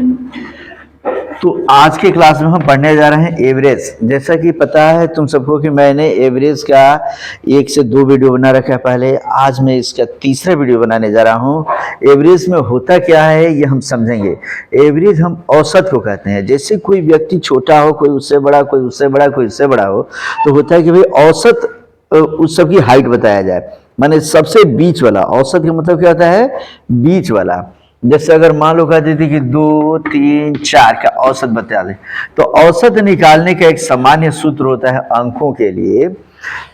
तो आज के क्लास में हम पढ़ने जा रहे हैं एवरेज। जैसा कि पता है तुम सबको कि मैंने एवरेज का 1 से 2 वीडियो बना रखा है पहले। आज मैं इसका तीसरा वीडियो बनाने जा रहा हूँ। एवरेज में होता क्या है ये हम समझेंगे। एवरेज हम औसत को कहते हैं। जैसे कोई व्यक्ति छोटा हो, कोई उससे बड़ा, कोई उससे बड़ा, कोई उससे बड़ा हो, तो होता है कि भाई औसत उस सबकी हाइट बताया जाए, माने सबसे बीच वाला। औसत का मतलब क्या होता है? बीच वाला। जैसे अगर मान लो कहती थी कि 2, 3, 4 का औसत बता दें, तो औसत निकालने का एक सामान्य सूत्र होता है अंकों के लिए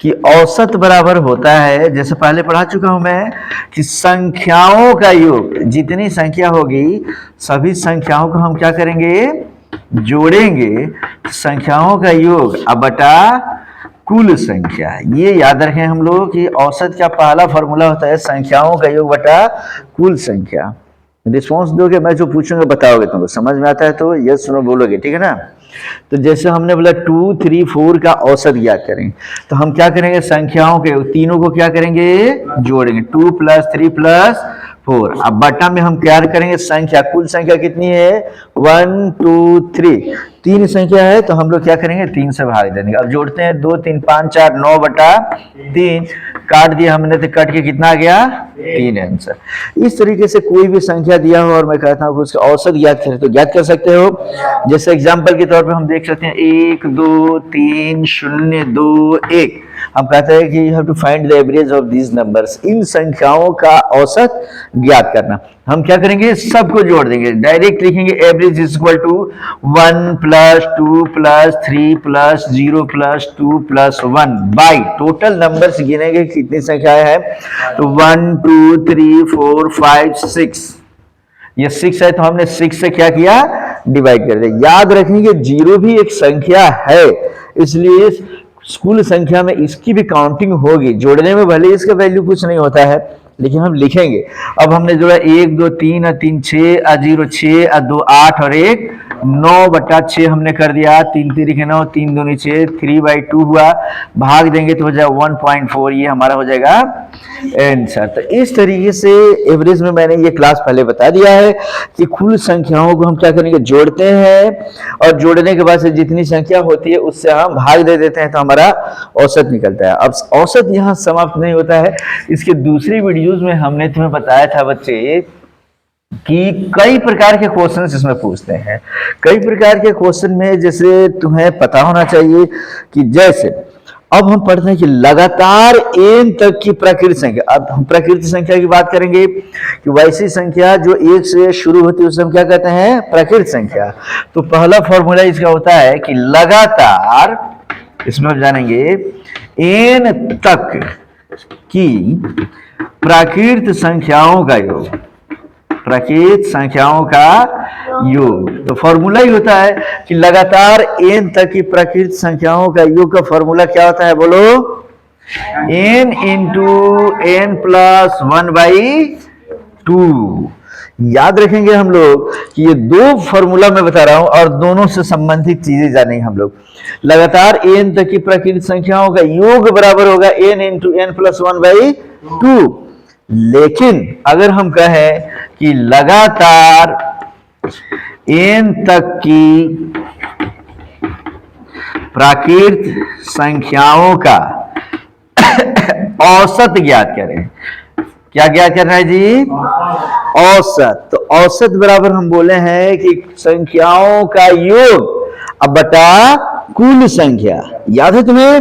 कि औसत बराबर होता है, जैसे पहले पढ़ा चुका हूं मैं, कि संख्याओं का योग। जितनी संख्या होगी सभी संख्याओं को हम क्या करेंगे? जोड़ेंगे। संख्याओं का योग अब बटा कुल संख्या। ये याद रखें हम लोग कि औसत का पहला फॉर्मूला होता है संख्याओं का योग बटा कुल संख्या। रिस्पॉन्स दोगे, मैं जो पूछूंगा बताओगे, तुमको समझ में आता है तो यस नो बोलोगे, ठीक है ना? तो जैसे हमने बोला 2, 3, 4 का औसत ज्ञात करें, तो हम क्या करेंगे? संख्याओं के तीनों को क्या करेंगे? जोड़ेंगे। 2 + 3 + 4। अब बटा में हम क्या करेंगे? संख्या, कुल संख्या कितनी है? 1, 2, 3। 3 संख्या है तो हम लोग क्या करेंगे? 3 से भाग देंगे। अब जोड़ते हैं 2, 3, 5, 4, 9 बटा 3। काट दिया हमने तो कट के कितना आ गया? 3 आंसर। इस तरीके से कोई भी संख्या दिया हो और मैं कहता हूँ कि उसका औसत ज्ञात करें तो ज्ञात कर सकते हो। जैसे एग्जांपल के तौर पे हम देख सकते हैं 1, 2, 3, 0, 2, 1। हम कहते हैं कि you have to find the average of these numbers. इन संख्याओं का औसत ज्ञात करना। हम क्या करेंगे? सबको जोड़ देंगे। डायरेक्ट लिखेंगे average is equal to 1 + 2 + 3 + 0 + 2 + 1 by total numbers गिनेंगे कितनी संख्याएं हैं, तो 1, 2, 3, 4, 5, 6। ये 6 है तो हमने 6 से क्या किया? डिवाइड कर दिया। याद रखेंगे 0 भी एक संख्या है, इसलिए कुल संख्या में इसकी भी काउंटिंग होगी। जोड़ने में भले इसका वैल्यू कुछ नहीं होता है, लेकिन हम लिखेंगे। अब हमने जोड़ा 1, 2, 3 और 3, 6 और 0, 6 और 2, 8 और 1, 9 बटा 6 हमने कर दिया। 3 3 9, 3 2 6, 3/2 हुआ। भाग देंगे तो हो जाएगा 1.4। ये हमारा हो जाएगा आंसर। तो इस तरीके से एवरेज में मैंने ये क्लास पहले बता दिया है कि कुल संख्याओं को हम क्या करेंगे? जोड़ते हैं, और जोड़ने के बाद से जितनी संख्या होती है उससे हम भाग दे देते हैं तो हमारा औसत निकलता है। अब औसत यहाँ समाप्त नहीं होता है। इसके दूसरी वीडियोज में हमने तुम्हें बताया था बच्चे कि कई प्रकार के क्वेश्चंस इसमें पूछते हैं। कई प्रकार के क्वेश्चन में जैसे तुम्हें पता होना चाहिए कि जैसे अब हम पढ़ते हैं कि लगातार n तक की प्राकृत संख्या। अब हम प्राकृत संख्या की बात करेंगे कि वैसी संख्या जो 1 से शुरू होती है उसे हम क्या कहते हैं? प्राकृत संख्या। तो पहला फॉर्मूला इसका होता है कि लगातार, इसमें हम जानेंगे n तक की प्राकृत संख्याओं का योग। प्राकृत संख्याओं का योग। तो फॉर्मूला ही होता है कि लगातार n तक की प्राकृत संख्याओं का योग का फॉर्मूला क्या होता है? बोलो। n × n + 1/2। याद रखेंगे हम लोग कि ये दो फॉर्मूला मैं बता रहा हूं और दोनों से संबंधित चीजें जानेंगे हम लोग। लगातार n तक की प्राकृत संख्याओं का योग बराबर होगा n × n + 1/2। लेकिन अगर हम कहें कि लगातार n तक की प्राकृत संख्याओं का औसत ज्ञात करें। क्या ज्ञात करना है जी? औसत। तो औसत बराबर हम बोले हैं कि संख्याओं का योग अब बटा कुल संख्या। याद है तुम्हें?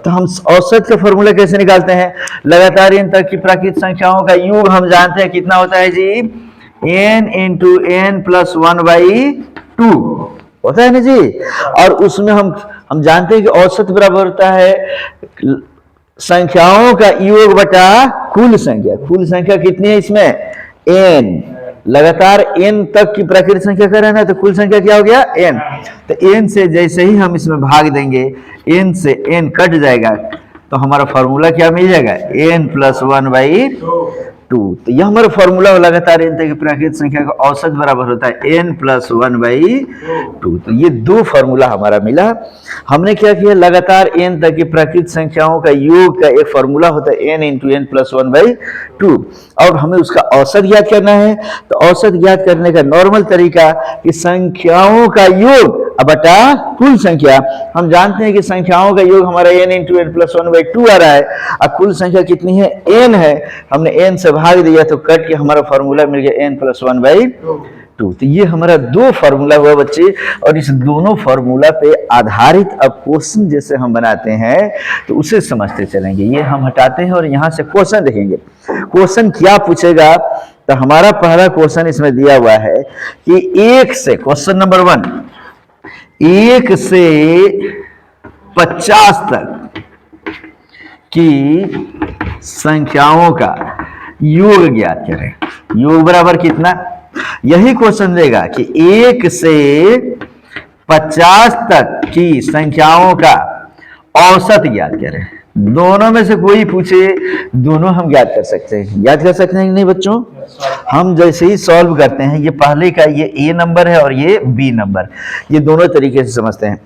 तो हम औसत का फॉर्मूला कैसे निकालते हैं? लगातार n तक की प्राकृत संख्याओं का योग हम जानते हैं कितना होता है जी? n × n + 1/2 होता है ना जी। और उसमें हम जानते हैं कि औसत बराबर होता है संख्याओं का योग बटा कुल संख्या। कुल संख्या कितनी है इसमें? n। लगातार n तक की प्राकृत संख्या कर रहे हैं ना, तो कुल संख्या क्या हो गया? n। तो n से जैसे ही हम इसमें भाग देंगे, n से n कट जाएगा तो हमारा फॉर्मूला क्या मिल जाएगा? n + 1/2। 2। तो यह हमारा फॉर्मूला लगातार n तक की प्राकृतिक संख्या का औसत बराबर होता है n+1/2। तो ये दो फॉर्मूला हमारा मिला। हमने क्या किया, लगातार n तक की प्राकृतिक संख्याओं का योग का एक फॉर्मूला होता है n × n+1/2। और हमें उसका औसत ज्ञात करना है। तो औसत ज्ञात करने का नॉर्मल तरीका कि संख्याओं का योग बटा कुल संख्या। हम जानते हैं कि संख्याओं का योग हमारा n × n+1/2 आ रहा है। अब कुल संख्या कितनी है, n है, हमने n से भाग दिया तो कट के हमारा फॉर्मूला मिल गया n+1/2। तो ये हमारा दो फार्मूला हुआ बच्चे, और इस दोनों फार्मूला पे आधारित अब क्वेश्चन जैसे हम बनाते हैं तो उसे समझते चलेंगे। ये हम हटाते हैं और यहाँ से क्वेश्चन देखेंगे। क्वेश्चन क्या पूछेगा, तो हमारा पहला क्वेश्चन इसमें दिया हुआ है कि 1 से, क्वेश्चन नंबर 1, 1 से 50 तक की संख्याओं का योग ज्ञात करें। योग बराबर कितना, यही क्वेश्चन देगा कि 1 से 50 तक की संख्याओं का औसत ज्ञात करें। दोनों में से कोई पूछे, दोनों हम ज्ञात कर सकते हैं। ज्ञात कर सकते हैं कि नहीं बच्चों? हम जैसे ही सॉल्व करते हैं, ये पहले का ये A नंबर है और ये B नंबर, ये दोनों तरीके से समझते हैं।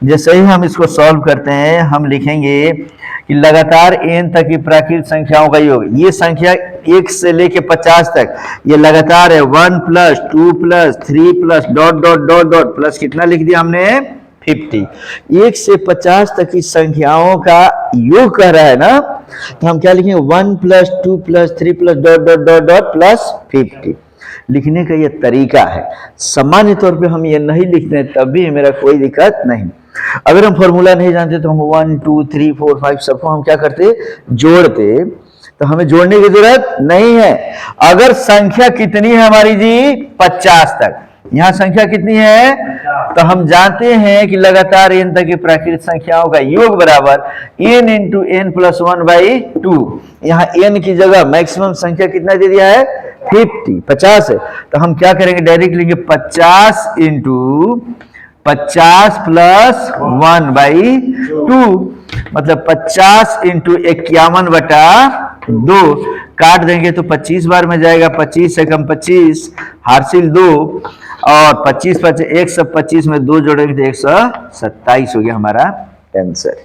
जैसे ही हम इसको सॉल्व करते हैं, हम लिखेंगे कि लगातार n तक की प्राकृतिक संख्याओं का योग, ये संख्या 1 से लेके 50 तक ये लगातार है, 1 + 2 + 3 + dot dot dot dot plus कितना लिख दिया हमने, 50। 1 से 50 तक की संख्याओं का योग कह रहा है ना, तो हम क्या लिखेंगे, 1 + 2 + 3 + dot dot dot dot plus 50। लिखने का ये तरीका है। सामान्य तौर पे हम ये नहीं लिखते हैं, तब भी मेरा कोई दिक्कत नहीं। अगर हम फॉर्मूला नहीं जानते तो हम 1 2 3 4 5 सबको हम क्या करते, जोड़ते। तो हमें जोड़ने की जरूरत नहीं है। अगर संख्या कितनी है हमारी जी, 50 तक, यहाँ संख्या कितनी है, तो हम जानते हैं कि लगातार n तक की प्राकृतिक संख्याओं का योग बराबर n × n+1/2। यहाँ n की जगह मैक्सिमम संख्या कितना दे दिया है, 50 है। तो हम क्या करेंगे, डायरेक्ट लेंगे 50 × 50 + 1/2, मतलब 50 × 51/2। काट देंगे तो 25 बार में जाएगा, 25 से कम 25, हासिल 2, और 25 × 125 में 2 जोड़ेंगे तो 127 हो गया हमारा आंसर।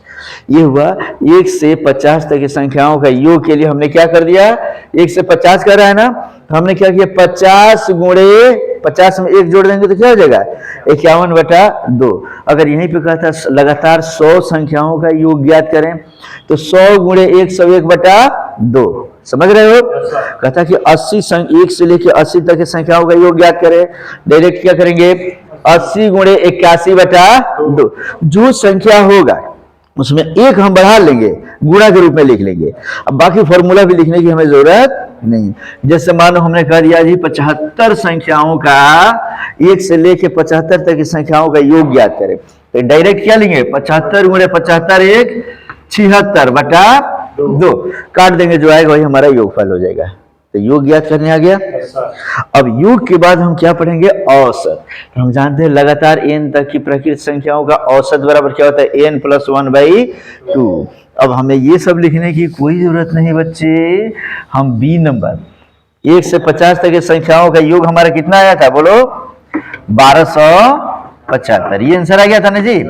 ये हुआ 1 से 50 तक की संख्याओं का योग के लिए हमने क्या कर दिया, 1 से 50 कर रहा है ना, तो हमने क्या किया, 50 × 50 में 1 जोड़ देंगे तो क्या हो जाएगा, 51/2। अगर यहीं पे कहता लगातार 100 संख्याओं का योग ज्ञात करें, तो 100 × 1 101/2, समझ रहे हो? कहता कि 1 से लेकर 80 तक की संख्याओं का योग ज्ञात करें। डायरेक्ट क्या करेंगे, 80 × 81/2। जो संख्या होगा उसमें 1 हम बढ़ा लेंगे, गुणा के रूप में लिख लेंगे। अब बाकी फॉर्मूला भी लिखने की हमें जरूरत नहीं। जैसे मानो हमने कह दिया जी 75 संख्याओं का, 1 से लेके 75 तक की संख्याओं का योग ज्ञात करें, तो डायरेक्ट क्या लेंगे, 75 × 75 1 76/2, काट देंगे, जो आएगा वही हमारा योगफल हो जाएगा। तो योग ज्ञात करने आ गया। अब योग के बाद हम क्या पढ़ेंगे, औसत। तो हम जानते हैं लगातार n तक की प्राकृतिक संख्याओं का औसत बराबर क्या होता है, n+1/2। अब हमें ये सब लिखने की कोई जरूरत नहीं बच्चे। हम B नंबर 1 से 50 तक की संख्याओं का योग हमारा कितना आया था, बोलो, 1275। ये आंसर आ गया था ना जी।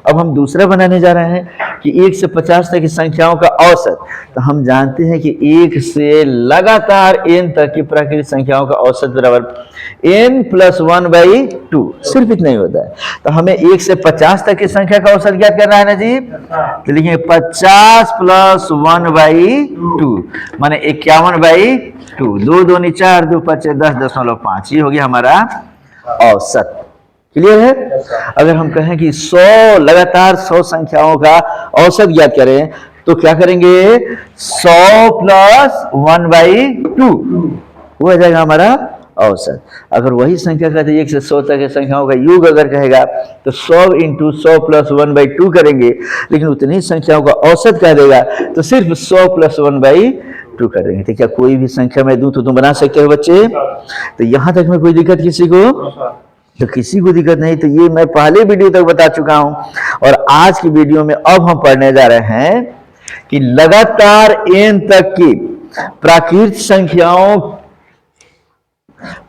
अब हम दूसरा बनाने जा रहे हैं कि 1 से 50 तक की संख्याओं का औसत। तो हम जानते हैं कि 1 से लगातार n तक की प्राकृतिक संख्याओं का औसत बराबर n+1/2, सिर्फ इतना ही होता है। तो हमें 1 से 50 तक की संख्या का औसत ज्ञात करना है ना जी। तो लिखेंगे 50 + 1/2 माने 51/2, 2 2 4 2 5 10.5, ये हो गया हमारा औसत। क्लियर है? अगर हम कहें कि 100 लगातार 100 संख्याओं का औसत ज्ञात करें, तो क्या करेंगे, 100 + 1/2 वो हो जाएगा हमारा औसत। अगर वही संख्या कहते हैं 1 से 100 तक की संख्याओं का योग अगर कहेगा, तो 100 × 100 + 1/2 करेंगे, लेकिन उतनी संख्याओं का औसत कह देगा तो सिर्फ 100 + 1/2 कर देंगे। तो क्या कोई भी संख्या मैं दूं तो तुम बना सकते हो बच्चे? तो यहां तक में कोई दिक्कत किसी को? तो किसी को दिक्कत नहीं। तो ये मैं पहले वीडियो तक बता चुका हूं, और आज की वीडियो में अब हम पढ़ने जा रहे हैं कि लगातार n तक की प्राकृत संख्याओं,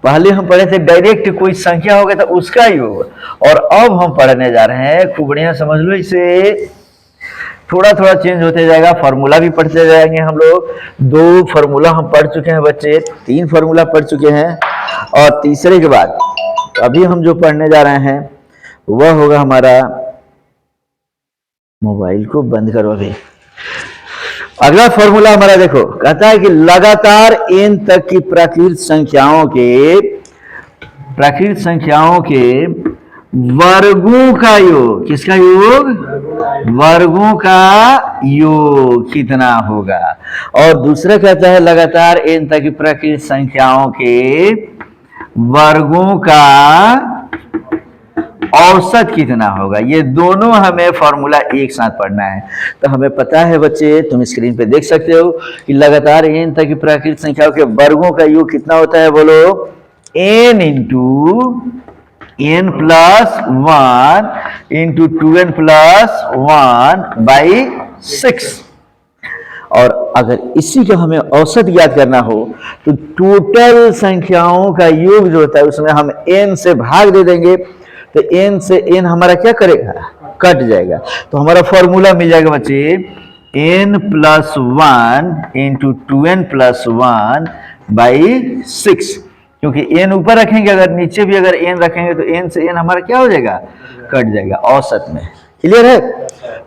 पहले हम पढ़े थे डायरेक्ट कोई संख्या हो गया था उसका योग, और अब हम पढ़ने जा रहे हैं, खूब बढ़िया समझ लो इसे, थोड़ा थोड़ा चेंज होते जाएगा, फॉर्मूला भी पढ़ते जाएंगे हम लोग। 2 फॉर्मूला हम पढ़ चुके हैं बच्चे, 3 फॉर्मूला पढ़ चुके हैं, और तीसरे के बाद अभी हम जो पढ़ने जा रहे हैं वह होगा हमारा, मोबाइल को बंद करो अभी। अगला फॉर्मूला हमारा देखो, कहता है कि लगातार n तक की प्राकृत संख्याओं के वर्गों का योग, किसका योग? वर्गों का योग कितना होगा। और दूसरा कहता है लगातार n तक की प्राकृत संख्याओं के वर्गों का औसत कितना होगा। ये दोनों हमें फॉर्मूला एक साथ पढ़ना है। तो हमें पता है बच्चे, तुम स्क्रीन पे देख सकते हो कि लगातार n तक की प्राकृत संख्याओं के वर्गों का योग कितना होता है, बोलो? n into n plus 1 into 2n plus 1 by 6। और अगर इसी का हमें औसत ज्ञात करना हो तो टोटल संख्याओं का योग जो होता है उसमें हम n से भाग दे देंगे, तो n से n हमारा क्या करेगा? कट जाएगा। तो हमारा फॉर्मूला मिल जाएगा बच्चे n plus 1 into 2n plus 1 by 6। क्योंकि n ऊपर रखेंगे, अगर नीचे भी अगर n रखेंगे तो n से n हमारा क्या हो जाएगा? कट जाएगा औसत में। क्लियर है?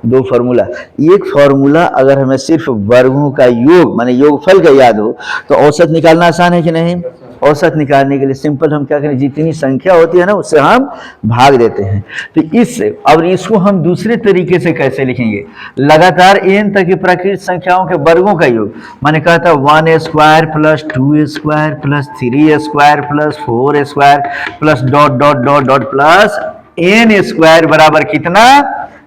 2 फॉर्मूला। एक फॉर्मूला अगर हमें सिर्फ वर्गों का योग माने योगफल का याद हो तो औसत निकालना आसान है कि नहीं? औसत निकालने के लिए सिंपल हम क्या करें, जितनी संख्या होती है ना उससे हम भाग देते हैं। तो इससे, और इसको हम दूसरे तरीके से कैसे लिखेंगे? लगातार n तक की प्राकृत संख्याओं के वर्गों का योग, माने कहता है 1 square plus 2 square plus 3 square plus 4 square plus dot dot dot dot plus n square बराबर कितना?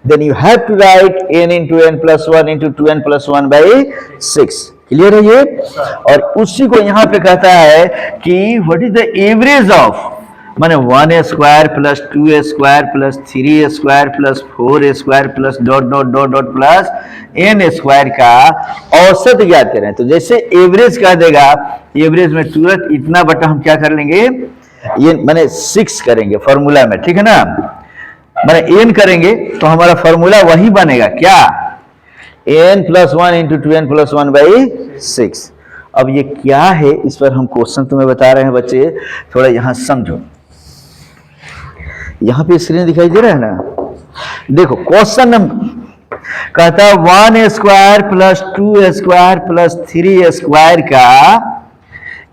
Then you have to write n into n plus 1 into 2n plus 1 by 6। Clear है ये? और उसी को यहाँ पे कहता है कि what is the average of, माने 1 square plus 2 square plus 3 square plus 4 square plus dot dot dot dot plus n square का औसत ज्ञात करें। तो जैसे एवरेज कह देगा, एवरेज में तुरंत इतना बटा हम क्या कर लेंगे, ये माने 6 करेंगे फॉर्मूला में, ठीक है ना? माने n करेंगे तो हमारा फॉर्मूला वही बनेगा, क्या? n plus 1 into 2n plus 1 by 6। अब ये क्या है, इस पर हम क्वेश्चन तुम्हें बता रहे हैं बच्चे, थोड़ा यहां समझो। यहां पे स्क्रीन दिखाई दे रहा है ना? देखो क्वेश्चन नंबर कहता है 1 square plus 2 square plus 3 square का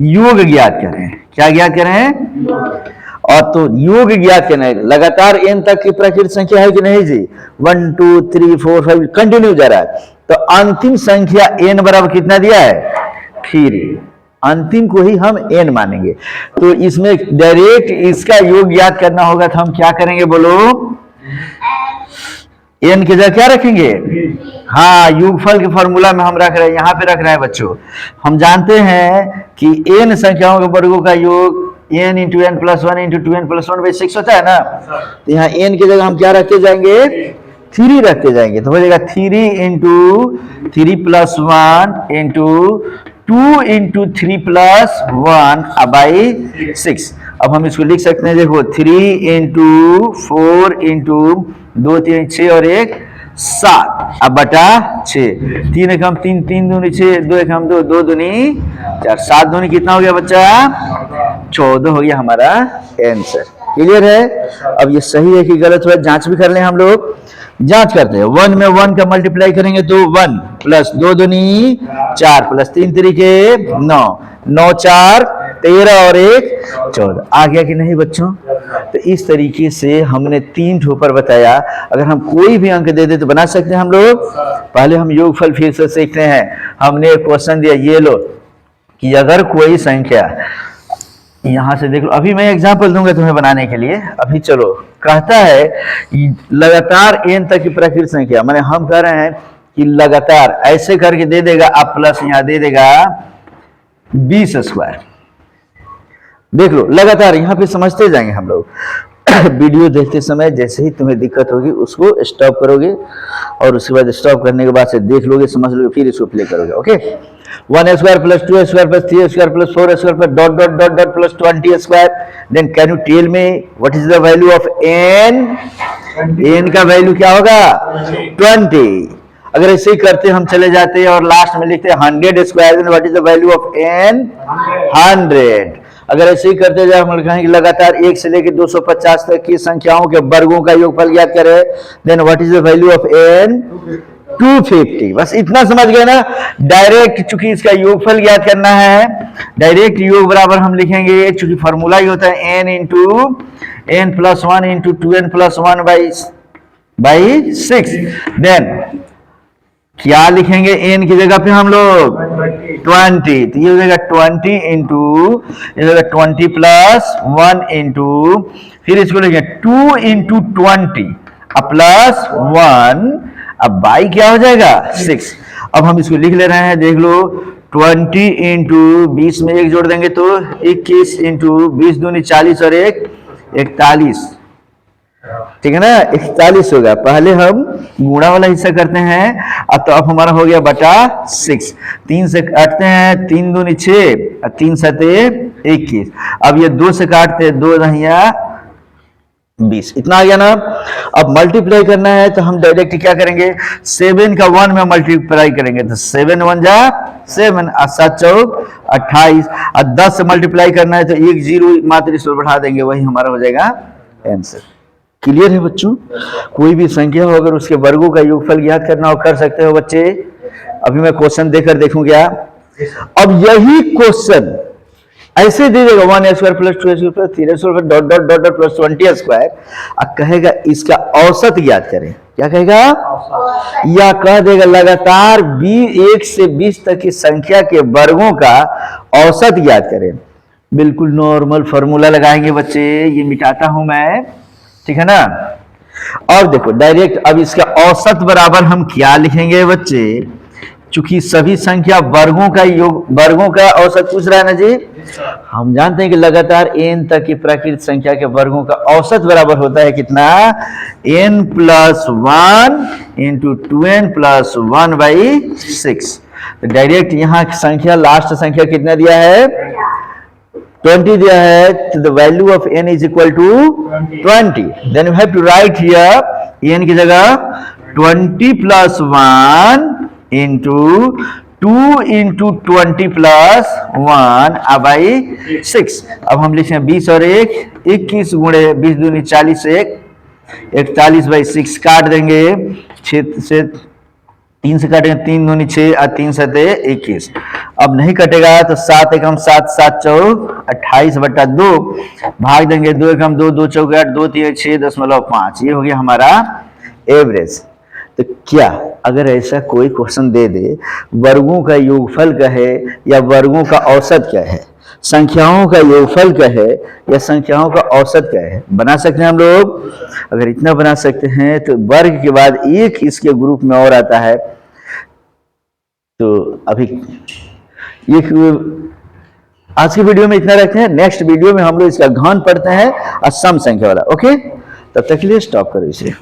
योग ज्ञात करें। क्या ज्ञात करें? और तो योग ज्ञात करना है। लगातार n तक की प्राकृत संख्या है कि नहीं जी? 1 2 3 4 5 कंटिन्यू जा रहा है। तो अंतिम संख्या n बराबर कितना दिया है? 3। अंतिम को ही हम n मानेंगे। तो इसमें डायरेक्ट इसका योग ज्ञात करना होगा, तो हम क्या करेंगे बोलो? n की जगह क्या रखेंगे? हाँ, योगफल के फॉर्मूला में हम रख रहे हैं, यहाँ पे रख रहे हैं बच्चों। हम जानते हैं कि n संख्याओं के वर्गों का योग n into n plus 1 into 2n plus 1 by 6 होता है ना? तो यहाँ n की जगह हम क्या रखते जाएंगे? 3 रखते जाएंगे। तो हो जाएगा 3 into 3 plus 1 into 2 into 3 plus 1 by 6। अब हम इसको लिख सकते हैं, देखो 3 इंटू 4 इंटू 2 3 6 और 1 7 अब बटा 6। 3 एकम 3 3 दूनी 6 2 एकम 2 2 दूनी 4 7 दूनी कितना हो गया बच्चा? 14 हो गया हमारा आंसर। क्लियर है? अब ये सही है कि गलत हुआ जांच भी कर लें हम लोग। जांच करते हैं। 1 में 1 का मल्टीप्लाई करेंगे तो 1 प्लस 2 दूनी 4 प्लस 3 तरीके 9 9 4 13 और 1 14 आ गया कि नहीं बच्चों? तो इस तरीके से हमने 3 ठोपर बताया। अगर हम कोई भी अंक दे दे तो बना सकते हैं हम लोग। पहले हम योगफल फिर से सीखते हैं। हमने एक क्वेश्चन दिया, ये लो कि अगर कोई संख्या, यहां से देख लो, अभी मैं एग्जांपल दूंगा तुम्हें बनाने के लिए। अभी चलो, कहता है लगातार n तक की प्राकृत संख्या, माने हम कह रहे हैं कि लगातार ऐसे करके दे देगा, आप प्लस यहां दे देगा 20 स्क्वायर। देख लो लगातार, यहां पे समझते जाएंगे हम लोग। वीडियो देखते समय जैसे ही तुम्हें दिक्कत होगी उसको स्टॉप करोगे और उसके बाद स्टॉप करने के बाद से देख लोगे, समझ लोगे, फिर इसको प्ले करोगे। Okay, 1 plus 2 plus 3 plus 4 plus dot dot dot dot plus 20 square. Then can you tell me what is the value of n? n का वैल्यू क्या होगा? 20। अगर ऐसे ही करते हम चले जाते और लास्ट में लिखते 100 square, then what is the value of n? 100। अगर ऐसे ही करते जाए हम लिखेंगे लगातार 1 से लेकर 250 तक की संख्याओं के वर्गों का योगफल ज्ञात करें, then what is the value of n? 250। बस इतना समझ गए ना। डायरेक्ट चूंकि इसका योगफल ज्ञात करना है, डायरेक्ट योग बराबर हम लिखेंगे, चूंकि फॉर्मूला ही होता है n into n plus 1 into 2n plus 1 by 6। Then क्या लिखेंगे n की जगह पे हम लोग? 20। तो ये हो जाएगा 20 इंटू 20 प्लस 1 इंटू, फिर इसको लिखेंगे 2 इंटू 20 प्लस 1, अब बाई क्या हो जाएगा? 6। अब हम इसको लिख ले रहे हैं, देख लो, 20 इंटू 20 में 1 जोड़ देंगे तो 21 इंटू 20 दूनी 40 और 1 41, ठीक है ना, 41 होगा। पहले हम गुणा वाला हिस्सा करते हैं, अब तो अब हमारा हो गया बटा 6। 3 से काटते हैं, 3 दूनी 6 और 3 सते 21। अब ये 2 से काटते हैं, 2 दहिया 20, इतना आ गया ना। अब मल्टीप्लाई करना है तो हम डायरेक्ट क्या करेंगे, 7 का 1 में मल्टीप्लाई करेंगे तो 7 1 जा 7 और 7 चौक 28, और 10 से मल्टीप्लाई करना है तो 1 0 मात्र इसको बढ़ा देंगे, वही हमारा हो जाएगा आंसर। क्लियर है बच्चों? कोई भी संख्या हो अगर उसके वर्गों का योगफल ज्ञात करना हो कर सकते हो बच्चे। अभी मैं क्वेश्चन देकर देखूं क्या। अब यही क्वेश्चन ऐसे दे देगा 1 square plus 2 square plus 3 square dot dot dot dot plus 20 square, अब कहेगा इसका औसत ज्ञात करें। क्या कहेगा? या कह देगा लगातार 1 से 20 तक की संख्या के वर्गों का औसत ज्ञात करें। बिल्कुल नॉर्मल फॉर्मूला लगाएंगे बच्चे, ये मिटाता हूं मैं, ठीक है ना। और देखो डायरेक्ट अब इसका औसत बराबर हम क्या लिखेंगे बच्चे, चूंकि सभी संख्या वर्गों का योग, वर्गों का औसत पूछ रहा है ना जी। हम जानते हैं कि लगातार n तक की प्राकृत संख्या के वर्गों का औसत बराबर होता है कितना? n plus 1 into 2n plus 1 by 6। तो डायरेक्ट यहाँ की संख्या, लास्ट संख्या कितना दिया है? 20 दिया है, तो the value of n is equal to 20। Then you have to write here n की जगह 20 plus 1 into 2 into 20 plus 1 by 6। अब हम लिखें 20 और 1 21 गुणे 20 दूनी 40 1 41 बाई 6 काट देंगे, 6 से 3 से काटेंगे, 3 दूनी 6 और 3 सते 21। अब नहीं कटेगा तो 7 एकम 7 7 चौक 28 बटा 2 भाग देंगे, 2 एकम 2 2 चौक 8 2 3 6.5। ये हो गया हमारा एवरेज। तो क्या अगर ऐसा कोई क्वेश्चन दे दे, वर्गों का योगफल क्या है या वर्गों का औसत क्या है, संख्याओं का योगफल क्या है या संख्याओं का औसत क्या है, बना सकते हैं हम लोग। अगर इतना बना सकते हैं तो वर्ग के बाद एक इसके ग्रुप में और आता है। तो अभी एक आज की वीडियो में इतना रखते हैं, नेक्स्ट वीडियो में हम लोग इसका घन पढ़ते हैं और सम संख्या वाला। ओके, तब तक के लिए स्टॉप करो इसे।